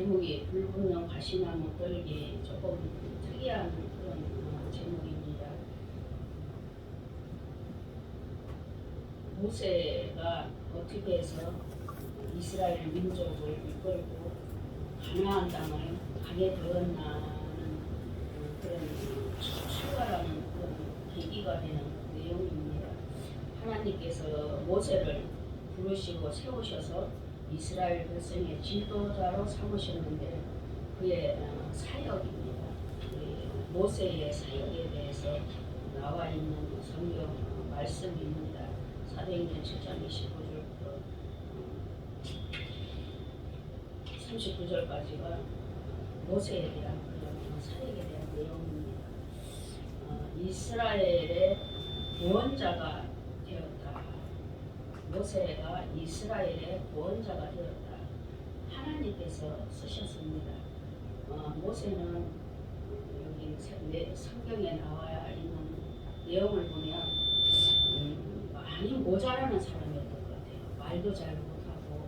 제목이 불붙는 가시나무 떨기, 조금 특이한 그런 제목입니다. 모세가 어떻게 해서 이스라엘 민족을 이끌고 가나안 땅을 가게 되었나는 그런 출발하는 그런 계기가 되는 내용입니다. 하나님께서 모세를 부르시고 세우셔서 이스라엘 백성의 지도자로 삼으셨는데 그의 사역입니다. 모세의 사역에 대해서 나와 있는 성경 말씀입니다. 사도행전 7장 29절부터 39절까지가 모세에 대한 그런 사역에 대한 내용입니다. 이스라엘의 구원자가 되었다. 모세가 이스라엘의 구원자가 되었다. 하나님께서 쓰셨습니다. 모세는 여기 성경에 나와 있는 내용을 보면 많이 모자라는 사람이었던 것 같아요. 말도 잘 못하고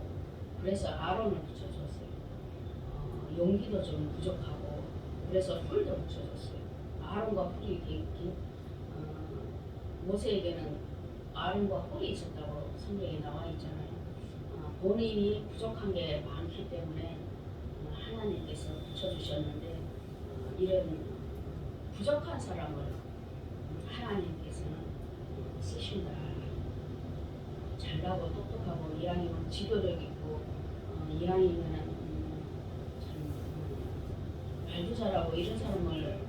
그래서 아론을 붙여줬어요. 용기도 좀 부족하고 그래서 뿔도 붙여줬어요. 아론과 뿔이 모세에게는 아론과 뿔이 있었다고 성경에 나와 있잖아요. 본인이 부족한 게 많기 때문에 하나님께서 붙여주셨는데 이런 부족한 사람을 하나님께서는 쓰신다. 잘나고 똑똑하고 이왕이면 지도력 있고 이왕이면 말도 잘하고 이런 사람을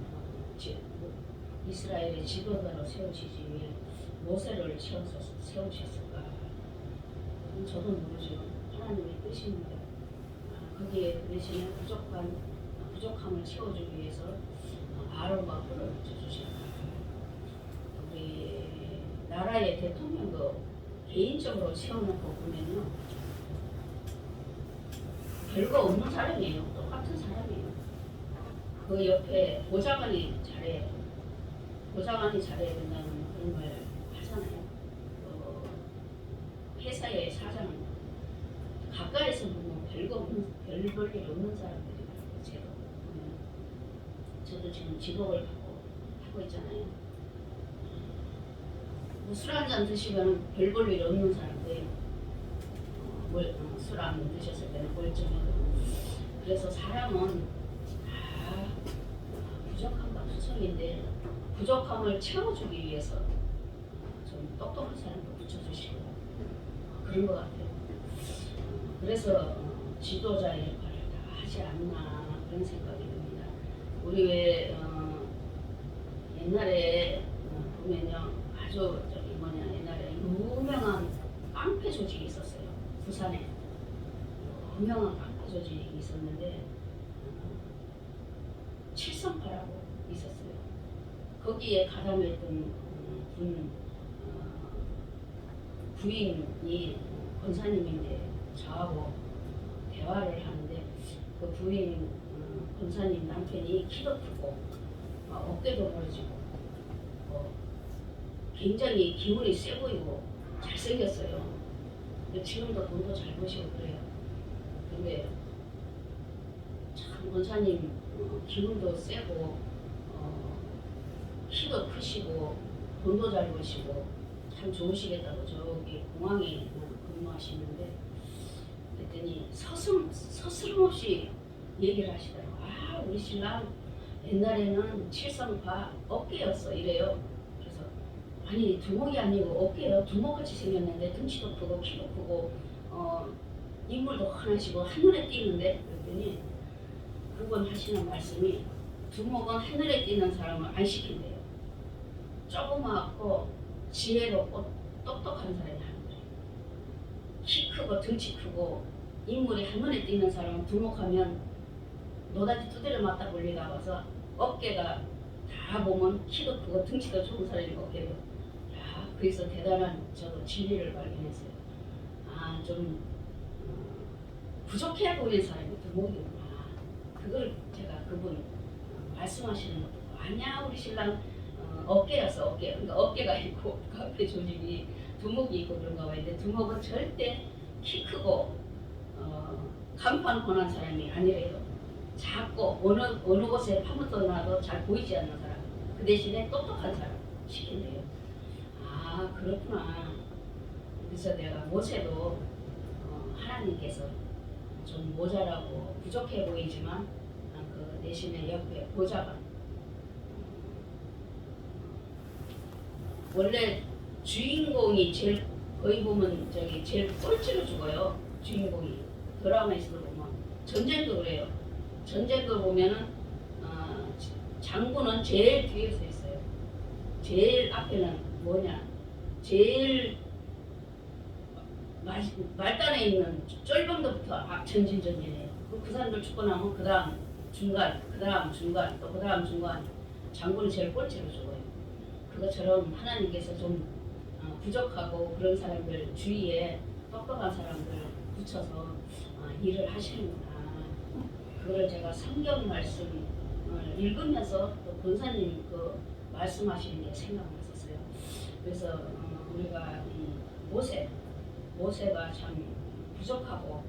이스라엘의 지도자로 세우시지 왜 모세를 세우셨을까? 저도 모르죠. 하나님의 뜻입니다. 거기에 그 대신에 부족함을 채워주기 위해서 아론과 뿔을 붙여주셨다. 우리 나라의 대통령도 개인적으로 세워놓고 보면요, 별거 없는 사람이에요. 똑같은 사람이에요. 그 옆에 보좌관이 잘해야 돼요. 보좌관이 잘해야 된다는 그런 말 하잖아요. 회사의 사장 가까이서 보면 별 볼 일 없는 사람들이라고 제가 보면 저도 지금 직업을 하고 있잖아요. 술 한잔 드시면 별 볼 일 없는 사람들, 술 안 드셨을 때는 멀쩡해도. 그래서 사람은 다 부족함과 투성인데 부족함을 채워주기 위해서 좀 똑똑한 사람도 붙여주시고 그런 것 같아요. 그래서 지도자의 역할을 다 하지 않나 그런 생각이 듭니다. 우리 왜 옛날에 보면요, 아주 옛날에 유명한 깡패 조직이 있었어요. 부산에 유명한 깡패 조직이 있었는데 칠성파라고 있었어요. 거기에 가담했던 부인이 권사님인데 저하고 대화를 하는데 그 부인 권사님 남편이 키도 크고 어깨도 벌어지고 굉장히 기운이 세 보이고 잘생겼어요. 지금도 돈도 잘 버시고 그래요. 근데 참 권사님 기운도 세고 키도 크시고 돈도 잘 버시고 참 좋으시겠다고 저기 공항에 근무하시는데 그랬더니 서스럼없이 얘기를 하시더라고요. 우리 신랑 옛날에는 칠성파 어깨였어 이래요. 그래서 아니 두목이 아니고 어깨요. 두목같이 생겼는데 등치도 크고 키도 크고 인물도 환하시고 하늘에 뛰는데 그랬더니 그분 하시는 말씀이 두목은 하늘에 뛰는 사람을 안 시킨대요. 조그맣고 지혜롭고 똑똑한 사람이 하는 거예요. 키 크고 등치 크고 인물이 하늘에 뛰는 사람은 두목하면 노다지 두드려 맞다 걸리다 와서 어깨가 다 보면 키도 크고 등치도 좋은 사람이 어깨로 그래서 대단한 저도 진리를 발견했어요. 좀 부족해 보이는 사람이 두목이구나. 그걸 제가 그분 말씀하시는 것도 아니야 우리 신랑 어깨였어 어깨. 그러니까 어깨가 있고 그 앞에 조직이 두목이 있고 그런가 봐요. 근데 두목은 절대 키 크고 간판 권한 사람이 아니래요. 작고 어느 곳에 파묻어 놔도 잘 보이지 않는 사람. 그 대신에 똑똑한 사람 시킨대요. 아 그렇구나. 그래서 내가 모세도 하나님께서 좀 모자라고 부족해 보이지만 그 대신에 옆에 보좌관 원래 주인공이 제일 거의 보면 저기 제일 꼴찌로 죽어요. 주인공이 드라마에서도 보면 전쟁도 그래요. 전쟁도 보면은 장군은 제일 뒤에 서 있어요. 제일 앞에는 뭐냐? 제일 말단에 있는 쫄병도부터 전진전진해요. 그 사람들 죽고 나면 그 다음 중간, 그 다음 중간, 또 그 다음 중간. 장군은 제일 꼴찌로 죽어요. 그것처럼 하나님께서 좀 부족하고 그런 사람들 주위에 똑똑한 사람들 붙여서 일을 하시는구나. 그걸 제가 성경 말씀을 읽으면서 또 권사님 그 말씀하시는 게 생각났었어요. 그래서 우리가 이 모세가 참 부족하고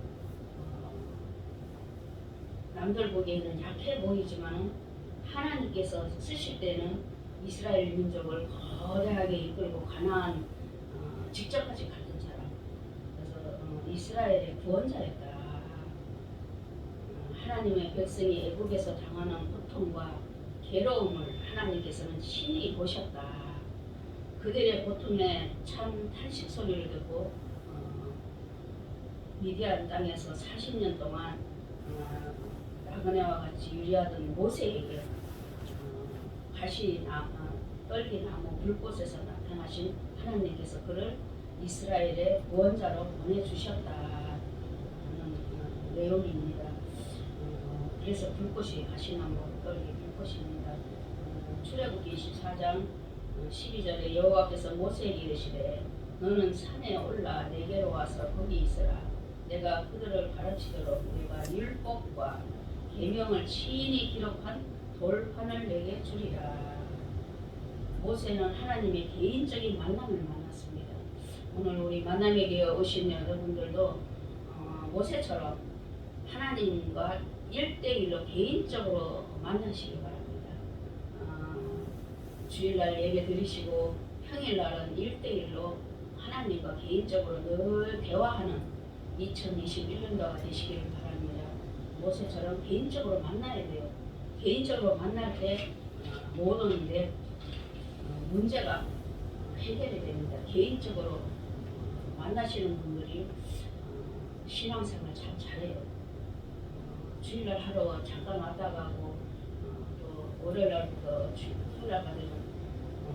남들 보기에는 약해 보이지만 하나님께서 쓰실 때는 이스라엘 민족을 거대하게 이끌고 가나안 직접까지 갔던 사람. 그래서 이스라엘의 구원자였다. 하나님의 백성이 애국에서 당하는 고통과 괴로움을 하나님께서는 친히 보셨다. 그들의 고통에 참 탄식 소리를 듣고 미디안 땅에서 40년 동안 나그네와 같이 유리하던 모세에게 떨기나무 불꽃에서 나타나신 하나님께서 그를 이스라엘의 구원자로 보내주셨다는 내용입니다. 그래서 불꽃이 가시나무 떨기 불꽃입니다. 출애굽기 24장 12절에 여호와께서 모세에게 이르시되 너는 산에 올라 내게로 와서 거기 있으라. 내가 그들을 가르치도록 내가 율법과 계명을 친히 기록한 돌판을 내게 주리라. 모세는 하나님의 개인적인 만남을 만났습니다. 오늘 우리 만남에 기회 오신 여러분들도 모세처럼 하나님과 1대1로 개인적으로 만나시기 바랍니다. 주일날 예배 드리시고 평일날은 1대1로 하나님과 개인적으로 늘 대화하는 2021년도가 되시기를 바랍니다. 모세처럼 개인적으로 만나야 돼요. 개인적으로 만날 때 모든 내 문제가 해결이 됩니다. 개인적으로 만나시는 분들이 신앙생활 참 잘해요. 주일날 하러 잠깐 왔다 가고 또 월요일날부터 토요일날까지는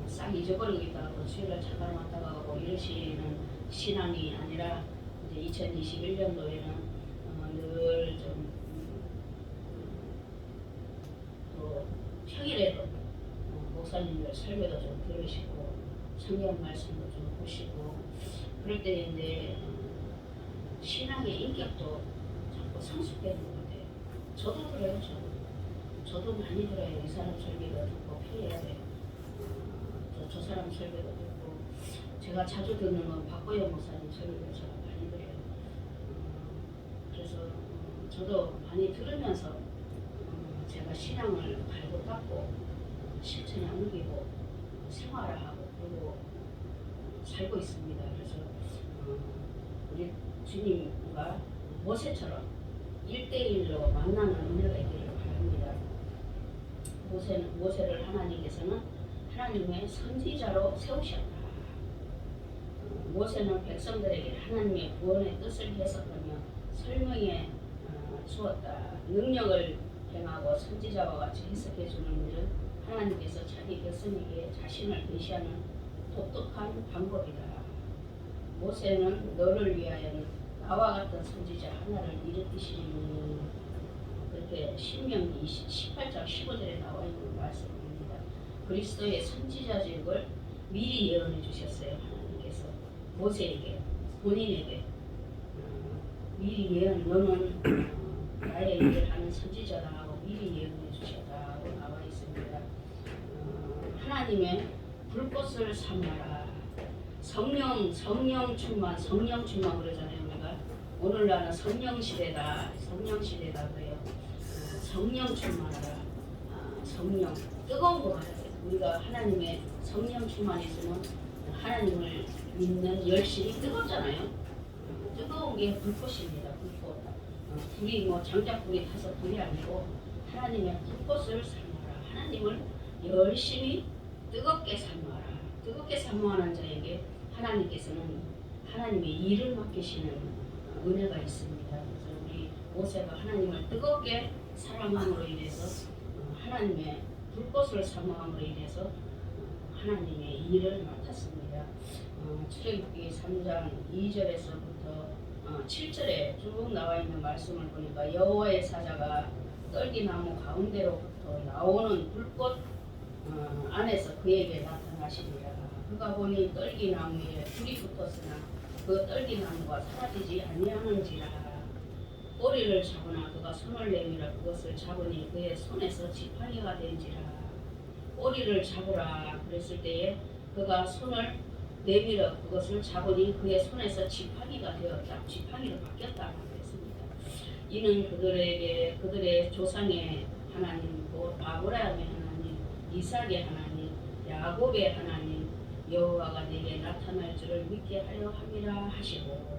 싹 잊어버리기도 하고 주일날 잠깐 왔다 가고 이러시는 신앙이 아니라 이제 2021년도에는 늘 좀 또 평일에도 목사님들 설교도 좀 들으시고 성경 말씀도 좀 보시고 그럴 때 이제 신앙의 인격도 자꾸 성숙되는 것 같아요. 저도 그래요. 저도 많이 들어요. 이 사람 설교도 듣고 피해야 돼요. 저 사람 설교도 듣고 제가 자주 듣는 건 박보영 목사님 설교를 제가 많이 들어요. 그래서 저도 많이 들으면서 제가 신앙을 갈고 닦고 실천에 옮기고 생활하고 그리고 살고 있습니다. 그래서 우리 주님과 모세처럼 1대1로 만나는 은혜가 있기를 바랍니다. 모세를 하나님께서는 하나님의 선지자로 세우셨다. 모세는 백성들에게 하나님의 구원의 뜻을 해석하며 설명해 주었다. 능력을 행하고 선지자와 같이 해석해 주는 일은 하나님께서 자기 백성에게 자신을 계시하는 독특한 방법이다. 모세는 너를 위하여 나와 같은 선지자 하나를 일으키시리니 그렇게 신명기 18장 15절에 나와 있는 말씀입니다. 그리스도의 선지자적인 걸 미리 예언해 주셨어요. 하나님께서 모세에게 본인에게 미리 예언 너는 나의 일을 하는 선지자다 하고 미리 예언해 주셨다고 나와 있습니다. 하나님의 불꽃을 삼아라. 성령 충만 그러잖아요. 우리가 오늘날은 성령 시대다, 성령 시대다 그래요. 성령 충만하라. 성령 뜨거운 거 같아요. 우리가 하나님의 성령 충만이 있으면 하나님을 믿는 열심이 뜨겁잖아요. 뜨거운 게 불꽃입니다. 불꽃. 불이 뭐 장작불이 타서 불이 아니고 하나님의 불꽃을 사모하라. 하나님을 열심히 뜨겁게 사모하라. 뜨겁게 사모하는 자에게 하나님께서는 하나님의 일을 맡기시는 은혜가 있습니다. 그래서 우리 모세가 하나님을 뜨겁게 사랑함으로 인해서 하나님의 불꽃을 사모함으로 인해서 하나님의 일을 맡았습니다. 출애굽기 3장 2절에서부터 7절에 쭉 나와 있는 말씀을 보니까 여호와의 사자가 떨기나무 가운데로부터 나오는 불꽃 안에서 그에게 나타나시니라. 그가 보니 떨기나무에 불이 붙었으나 그 떨기나무가 사라지지 아니하는지라. 꼬리를 잡으나 그가 손을 내밀어 그것을 잡으니 그의 손에서 지팡이가 된지라. 꼬리를 잡으라 그랬을 때에 그가 손을 내밀어 그것을 잡으니 그의 손에서 지팡이가 되었다. 지팡이로 바뀌었다 그랬습니다. 이는 그들에게 그들의 조상의 하나님, 아브라함의 하나님, 이삭의 하나님, 야곱의 하나님 여호와가 내게 나타날 줄을 믿게 하려 함이라 하시고,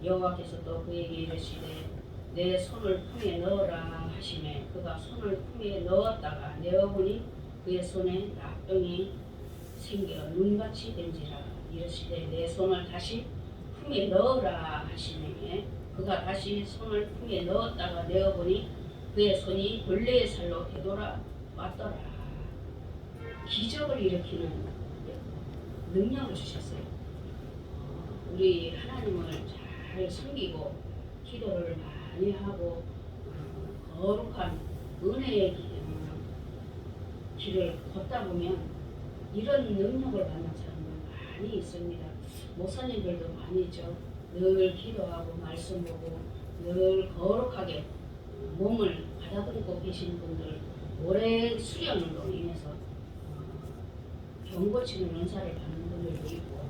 여호와께서 또 그에게 이르시되 내 손을 품에 넣어라 하시매 그가 손을 품에 넣었다가 내어보니 그의 손에 나병이 생겨 눈같이 된지라. 이르시되 내 손을 다시 품에 넣어라 하시매 그가 다시 손을 품에 넣었다가 내어보니 그의 손이 벌레의 살로 되돌아 왔더라. 기적을 일으키는 능력을 주셨어요. 우리 하나님을 잘 섬기고 기도를 많이 하고 거룩한 은혜의 길을 걷다 보면 이런 능력을 받는 사람들 많이 있습니다. 목사님들도 많이 있죠. 늘 기도하고 말씀 보고 늘 거룩하게 몸을 가다듬고 계시는 분들, 오래 수련으로 인해서 병 고치는 은사를 받는 분들도 있고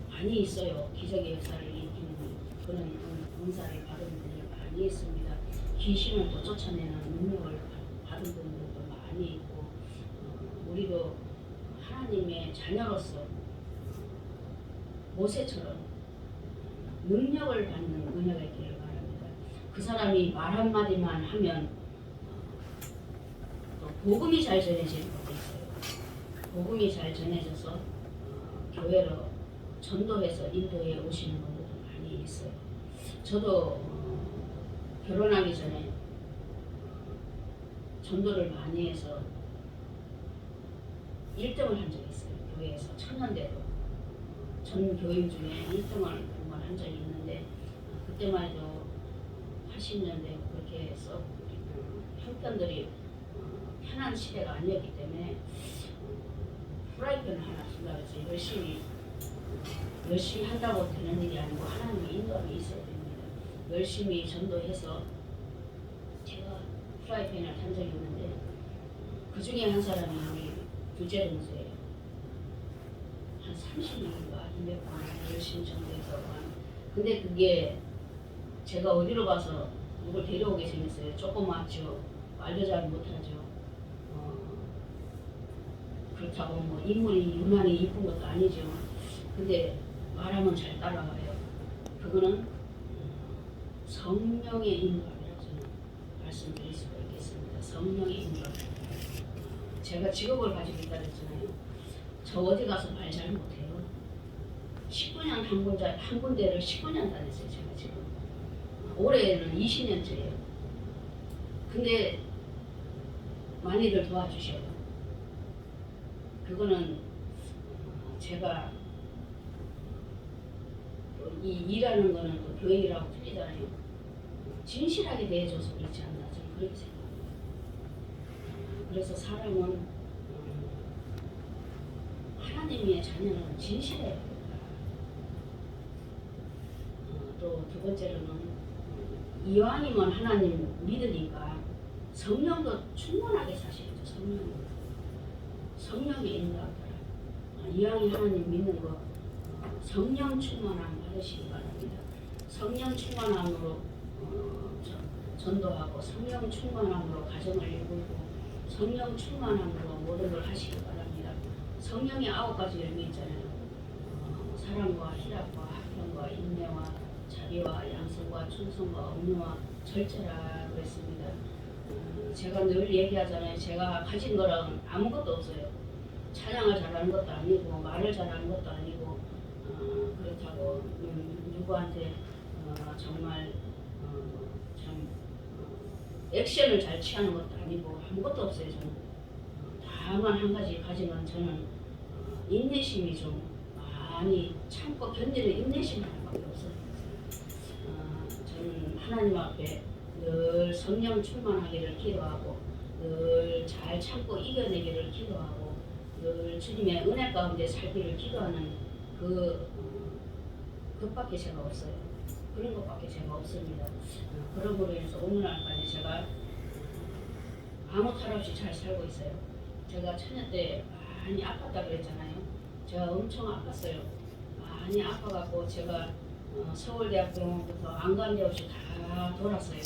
많이 있어요. 기적의 역사를 일으키는 그런 은사를 받은 분들 많이 있습니다. 귀신을 또 쫓아내는 능력을 받은 분들도 많이 있고 우리도 하나님의 자녀로서 모세처럼 능력을 받는 은혜가 있기를 바랍니다. 그 사람이 말 한마디만 하면 또 복음이 잘 전해지는 것도 있어요. 복음이 잘 전해져서 교회로 전도해서 인도해 오시는 분들도 많이 있어요. 저도 결혼하기 전에 전도를 많이 해서 1등을 한 적이 있어요. 교회에서 천년대로 전 교인 중에 1등을 한 적이 있는데 그때만 해도 80년대 그렇게 해서 형편들이 편한 시대가 아니었기 때문에 프라이팬 하나 준다고 해서 열심히 한다고 되는 일이 아니고 하나님의 인도함이 있어야 됩니다. 열심히 전도해서 제가 프라이팬을 탄 적이 있는데 그 중에 한 사람이 우리 두째 동생이에요. 한 30년인가 200번 열심히 전도해서 근데 그게 제가 어디로 가서 누굴 데려오게 생겼어요. 조그맣죠. 말도 잘 못하죠. 그렇다고 뭐 인물이 유난히 이쁜 것도 아니죠. 근데 말하면 잘 따라가요. 그거는 성령의 인도함이라고 저는 말씀드릴 수가 있겠습니다. 성령의 인도함. 제가 직업을 가지고 있다 그랬잖아요. 저 어디 가서 말 잘 못해요. 19년 한 군데를 19년 다녔어요. 제가 지금. 올해는 20년째예요. 근데 많이들 도와주셔요. 그거는 제가 이 일하는 거는 또 교회라고 틀리잖아요. 진실하게 대해줘서 그렇지 않나 저는 그렇게 생각합니다. 그래서 사람은 하나님의 자녀는 진실해야 됩니다. 또 두 번째로는 이왕이면 하나님 믿으니까 성령도 충분하게 사셔야죠. 성령의 인도하라. 이왕이 하나님 믿는 거 성령 충만함 받으시기 바랍니다. 성령 충만함으로 전도하고 성령 충만함으로 가정을 이끌고 성령 충만함으로 모든 걸 하시기 바랍니다. 성령의 9가지 열매 있잖아요. 사랑과 희락과 화평과 인내와 자비와 양성과 충성과 엄노와 절제라 그랬습니다. 제가 늘 얘기하잖아요. 제가 가진 거랑 아무것도 없어요. 찬양을 잘하는 것도 아니고 말을 잘하는 것도 아니고 그렇다고 누구한테 정말 참 액션을 잘 취하는 것도 아니고 아무것도 없어요. 저는 다만 한 가지 가진 건 저는 인내심이 좀 많이 참고 견디는 인내심 하나밖에 없어요. 저는 하나님 앞에 늘 성령 충만하기를 기도하고 늘 잘 참고 이겨내기를 기도하고 늘 주님의 은혜 가운데 살기를 기도하는 그것밖에 제가 없어요. 그런 것밖에 제가 없습니다. 그러므로 인해서 오늘날까지 제가 아무 탈 없이 잘 살고 있어요. 제가 처녀 때 많이 아팠다 그랬잖아요. 제가 엄청 아팠어요. 많이 아파갖고 제가 서울대학병원부터 안간데 없이 다 돌았어요.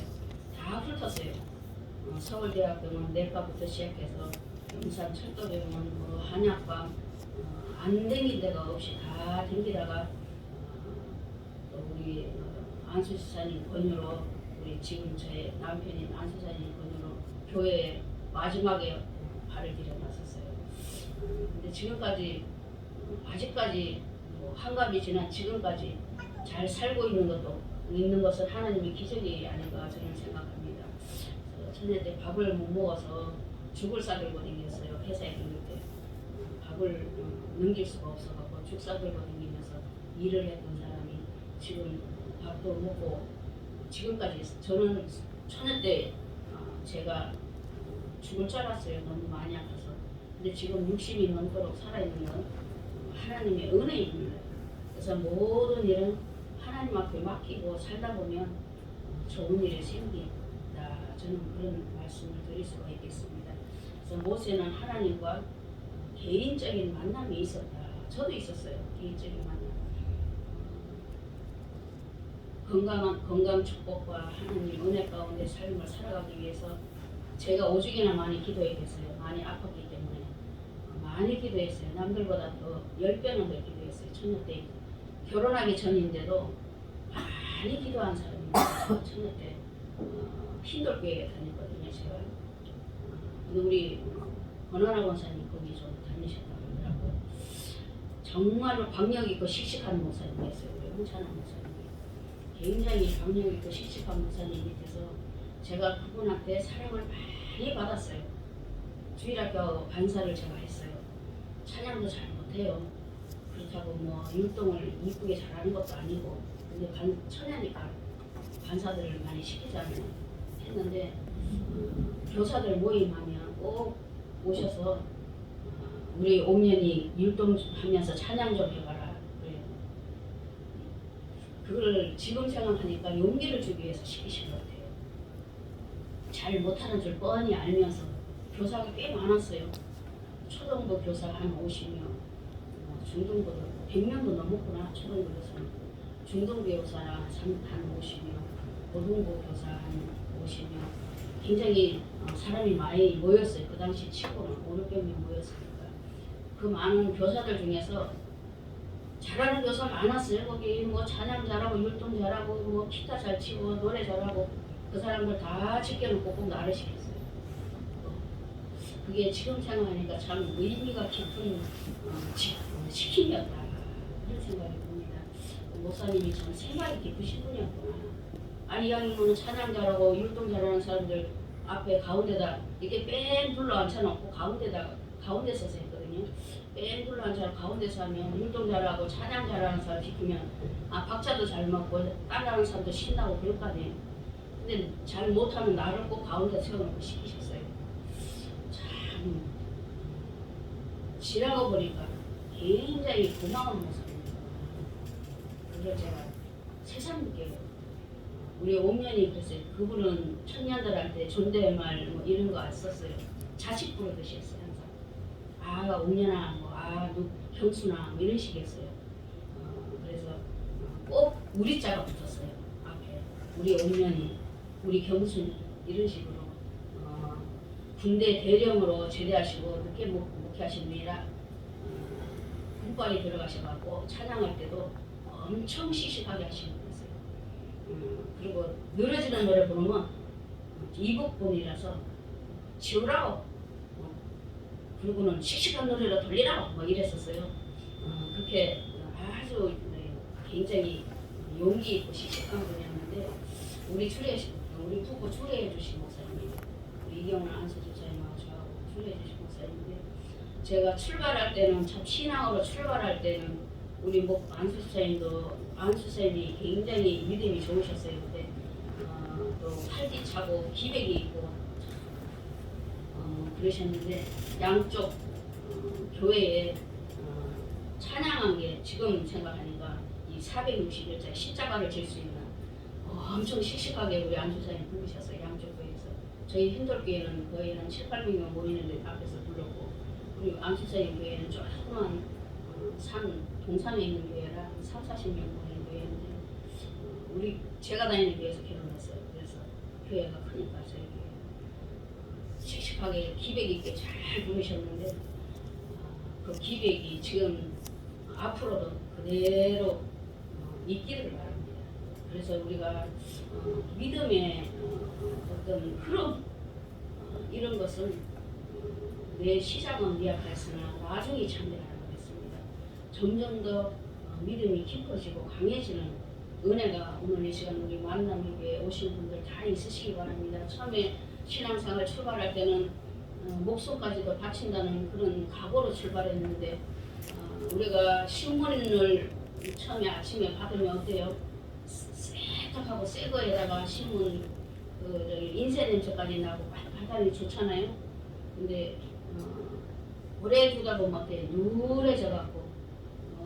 다 훑었어요. 서울대학병원 내과부터 시작해서 용산 철도병원, 한약방 안 댕긴 데가 없이 다 댕기다가 또 우리 안수사님 권유로 우리 지금 저의 남편인 안수사님 권유로 교회에 마지막에 발을 들여놨었어요. 근데 지금까지 아직까지 한갑이 지난 지금까지 잘 살고 있는 것은 하나님의 기적이 아닌가 저는 생각합니다. 전에 때 밥을 못 먹어서 죽을 싸들고 다녔어요. 회사에 있을 때 밥을 넘길 수가 없어갖고 죽 싸들고 다니면서 일을 했던 사람이 지금 밥도 먹고 지금까지 저는 처녀 때 제가 죽을 줄 알았어요. 너무 많이 아파서. 근데 지금 60이 넘도록 살아있는 건 하나님의 은혜입니다. 그래서 모든 일은 하나님 앞에 맡기고 살다 보면 좋은 일이 생긴다. 저는 그런 말씀을 드릴 수가 있겠습니다. 그래서 모세는 하나님과 개인적인 만남이 있었다. 저도 있었어요. 개인적인 만남. 건강 축복과 하나님 은혜 가운데 삶을 살아가기 위해서 제가 오죽이나 많이 기도했어요. 많이 아팠기 때문에 많이 기도했어요. 남들보다 더 10배는 더 기도했어요. 처녀 때 결혼하기 전인데도 많이 기도한 사람입니다. 처녀 때 흰돌교회에 다녔거든요. 제가 근데 우리 권원아 권사님 거기 좀 다니셨다고 하더라고요. 정말로 박력 있고 씩씩한 목사님이었어요. 우리 홍찬아 목사님 굉장히 박력 있고 씩씩한 목사님 밑에서 제가 그분한테 사랑을 많이 받았어요. 주일학교 반사를 제가 했어요. 찬양도 잘 못해요. 그렇다고 뭐 율동을 이쁘게 잘하는 것도 아니고 근데 처녀니까 반사들을 많이 시키잖아요. 했는데 교사들 모임하면 꼭 오셔서 우리 옥년이 율동하면서 찬양 좀 해봐라 그래요. 그걸 지금 생각하니까 용기를 주기 위해서 시키신 것 같아요. 잘 못하는 줄 뻔히 알면서 교사가 꽤 많았어요. 초등부 교사 한 50명, 중등부도 100명도 넘었구나. 초등부 교사는 중등부 교사 한 50명, 고등부 교사 한 50명. 굉장히 사람이 많이 모였어요. 그 당시 치고는 500명 모였으니까. 그 많은 교사들 중에서 잘하는 교사 많았어요. 거기 뭐 찬양 잘하고 율동 잘하고 뭐 기타 잘 치고 노래 잘하고 그 사람들 다 지켜놓고 꼭 나를 시켰어요. 그게 지금 생각하니까 참 의미가 깊은 시킴이었다 이런 생각이 듭니다. 목사님이 참 생각이 깊으신 분이었구나. 아니 양이모는 찬양 잘하고 율동 잘하는 사람들 앞에 가운데다 이렇게 뺑 둘러 앉혀놓고 가운데 서서 했거든요. 뺑 둘러 앉혀놓고 가운데서 하면 율동 잘하고 찬양 잘하는 사람 시키면 박자도 잘 맞고 따라하는 사람도 신나고 그럴 거 아니에요. 근데 잘 못하는 나를 꼭 가운데 세워놓고 시키셨어요. 참 지나고 보니까 굉장히 고마운 모습입니다. 그걸 제가 세상 느껴요. 우리 옥년이 글쎄 그분은 청년들한테 존댓말 뭐 이런 거 안 썼어요. 자식 부르듯이 했어요. 항상 옥년아 뭐 형수나 뭐 이런 식이었어요. 그래서 꼭 우리 자가 붙었어요. 우리 엄면이, 우리 경순이 이런 식으로 군대 대령으로 제대하시고 늦게 목회하신 분이라 군발이 들어가셔갖고 찬양할 때도 엄청 씩씩하게 하시는 분이세요. 그리고 늘어지는 노래 부르면 이복분이라서 지우라고 그리고는 씩씩한 노래로 돌리라고 뭐 이랬었어요. 그렇게 아주 굉장히 용기 있고 씩씩한 분이었는데 우리 부부 주례해 주신 목사님이 우리 이경원 안수집사님하고 저하고 주례해 주신 목사님인데 제가 출발할 때는 참 신앙으로 출발할 때는 우리 안수사님이 굉장히 믿음이 좋으셨어요. 근데 또 활기차고 기백이 있고 그러셨는데 양쪽 교회에 찬양한 게 지금 생각하니까 이 460일째 십자가를 질 수 있는 엄청 씩씩하게 우리 안수사님 부르셨어요. 양쪽 교회에서. 저희 hin돌교회는 거의 한 7, 800명 모이는데 앞에서 불렀고 그리고 안수사님 교회는 조그만 산 동산에 있는 교회라 3, 40명 모이는 교회인데 제가 다니는 교회에서 결혼했어요. 그래서 교회가 크니까 저희 교회 씩씩하게 기백 있게 잘 부르셨는데 그 기백이 지금 앞으로도 그대로 있기를 바랍니다. 그래서 우리가 믿음의 어떤 흐름 이런 것은 내 시작은 미약하였으나 나중이 참되라고 했습니다. 점점 더 믿음이 깊어지고 강해지는 은혜가 오늘 이 시간 우리 만남교회에 오신 분들 다 있으시기 바랍니다. 처음에 신앙생활 출발할 때는 목숨까지도 바친다는 그런 각오로 출발했는데 우리가 신문을 처음에 아침에 받으면 어때요? 새딱하고 새 거에다가 신문 인쇄 냄새까지 나고 바닥이 좋잖아요. 근데 오래 두다 보면 어때요? 누래져 갖고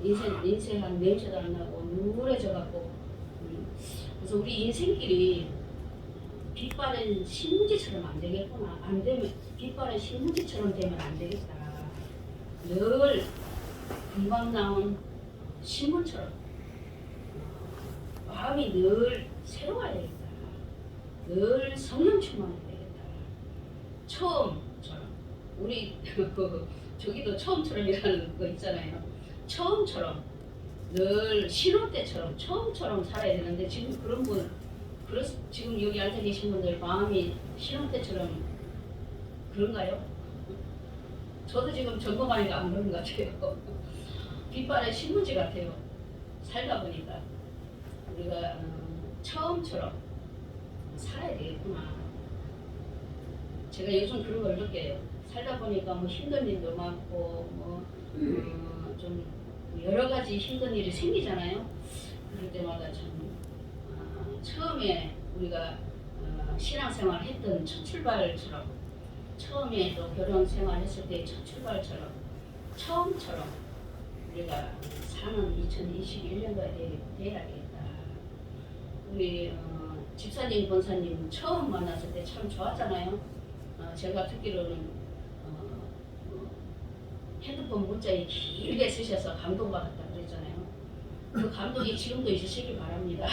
인쇄한 냄새도 안 나고 누래져 갖고 그래서 우리 인생길이 빛바랜 신문지처럼 안 되겠구나. 안 되면 빛바랜 신문지처럼 되면 안 되겠다. 늘 금방 나온 신문처럼 마음이 늘 새로워야 되겠다. 늘 성령 충만해야 되겠다. 처음처럼 우리 저기도 처음처럼이라는 거 있잖아요. 처음처럼 늘 신혼 때처럼 처음처럼 살아야 되는데 지금 그런 분 지금 여기 앉아 계신 분들 마음이 신혼 때처럼 그런가요? 저도 지금 점검하니까 안 그런 것 같아요. 빛바랜 신문지 같아요. 살다 보니까 우리가 처음처럼 살아야 되겠구나. 제가 요즘 그런 걸 느껴요. 살다 보니까 뭐 힘든 일도 많고 좀 여러 가지 힘든 일이 생기잖아요. 그럴 때마다 참 처음에 우리가 신앙생활 했던 첫 출발처럼 처음에 또 결혼 생활했을 때 첫 출발처럼 처음처럼 우리가 사는 2021년도에 돼야겠다. 우리 집사님, 권사님 처음 만났을 때 참 좋았잖아요. 제가 듣기로는 핸드폰 문자에 길게 쓰셔서 감동받았다 그랬잖아요. 그 감동이 지금도 있으시기 바랍니다.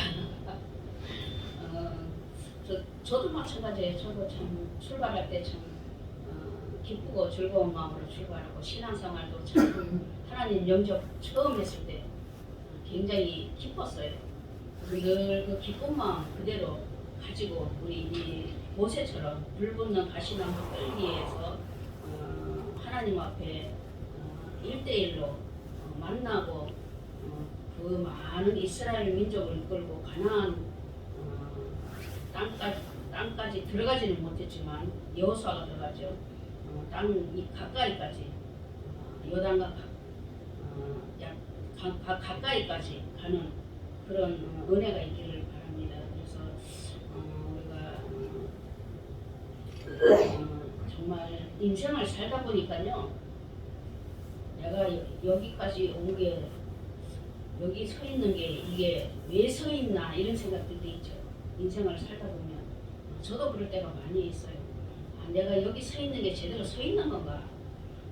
저도 마찬가지예요. 저도 참 출발할 때 참 기쁘고 즐거운 마음으로 출발하고 신앙생활도 참 하나님 영접 처음 했을 때 굉장히 기뻤어요. 늘 그 기쁜 마음 그대로 가지고 우리 이 모세처럼 불붙는 가시나무 끈기에서 하나님 앞에 1대1로 만나고 그 많은 이스라엘 민족을 이끌고 가나안 땅까지 들어가지는 못했지만 여호수아가 들어가죠. 땅 가까이까지 요단강 가까이까지 가는 그런 은혜가 있기를 바랍니다. 그래서 우리가 정말 인생을 살다 보니까요. 내가 여기까지 온 게 여기 서 있는 게 이게 왜 서 있나 이런 생각들도 있죠. 인생을 살다 보면 저도 그럴 때가 많이 있어요. 내가 여기 서 있는 게 제대로 서 있는 건가?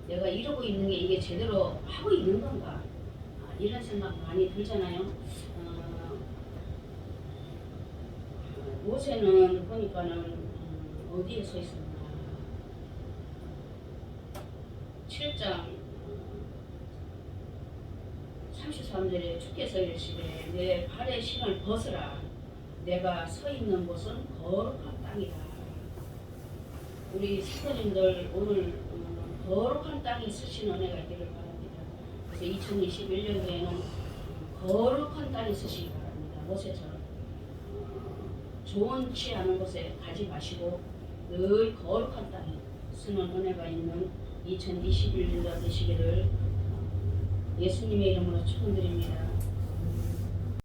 내가 이러고 있는 게 이게 제대로 하고 있는 건가? 이런 생각 많이 들잖아요. 모세는 보니까는 어디에 서 있었나? 7장 33절에 주께서 이르시되 내 발의 신을 벗으라. 내가 서 있는 곳은 거룩한 땅이다. 우리 성도님들 오늘 거룩한 땅에 서신 은혜가 있기를 바랍니다. 그래서 2021년도에는 거룩한 땅에 서시기 바랍니다. 모세처럼 좋은 취하는 곳에 가지 마시고 늘 거룩한 땅에 쓰는 은혜가 있는 2021년도 되시기를 예수님의 이름으로 축원드립니다.